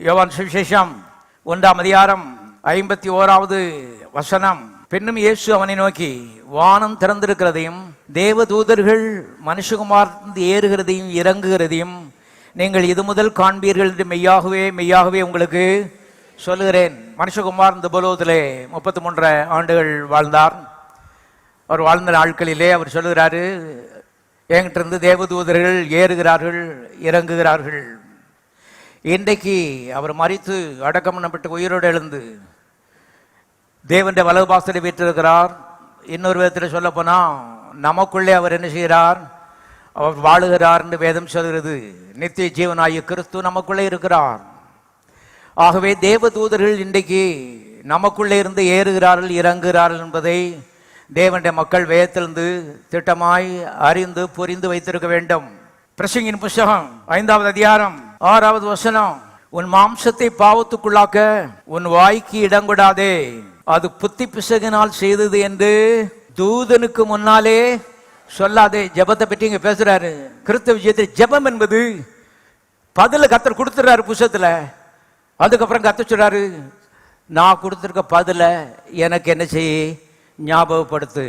யோவான் சுவிசேஷம் 1ஆம் அதிகாரம் 51வது வசனம். பின்னும் இயேசு அவனை நோக்கி, வானம் திறந்திருக்கிறதையும் தேவதூதர்கள் மனுஷகுமார் ஏறுகிறதையும் இறங்குகிறதையும் நீங்கள் இது முதல் காண்பீர்கள் என்று மெய்யாகவே மெய்யாகவே உங்களுக்கு சொல்லுகிறேன். மனுஷகுமார் இந்த பூலோகத்திலே 33 ஆண்டுகள் வாழ்ந்தார். அவர் வாழ்ந்த நாட்களிலே அவர் சொல்லுகிறாரு, என்கிட்ட இருந்து தேவதூதர்கள் ஏறுகிறார்கள் இறங்குகிறார்கள். இன்றைக்கு அவர் மரித்து அடக்கம் பண்ணப்பட்டு உயிரோடு எழுந்து தேவனுடைய வலது பாசத்தை வீற்றிருக்கிறார். இன்னொரு விதத்தில் சொல்ல போனா நமக்குள்ளே அவர் என்ன செய்கிறார்? அவர் வாழுகிறார் என்று வேதம் சொல்கிறது. நித்திய ஜீவனாகிய கிறிஸ்து நமக்குள்ளே இருக்கிறார். ஆகவே தேவதூதர்கள் இன்றைக்கு நமக்குள்ளே இருந்து ஏறுகிறார்கள் இறங்குகிறார்கள் என்பதை தேவனுடைய மக்கள் வேதத்திலிருந்து திட்டமாய் அறிந்து புரிந்து வைத்திருக்க வேண்டும். பிரசங்கின் புஸ்தகம் 5ஆவது அதிகாரம் 6வது வசனம். உன் மாம்சத்தை பாவத்துக்குள்ளாக்க உன் வாய்க்கு இடங்கொடாதே, அது புத்தி பிசகினால் செய்தது என்று தூதனுக்கு முன்னாலே சொல்லாதே. ஜெபத்தை பற்றி இங்க பேசுறாரு. கிறிஸ்தவ விஷயத்தில் ஜெபம் என்பது பதில கர்த்தர் கொடுத்துறாரு புஸ்தகத்துல. அதுக்கப்புறம் கர்த்தர் சொல்றாரு, நான் கொடுத்திருக்க பதில எனக்கு என்ன செய்ய ஞாபகப்படுத்து.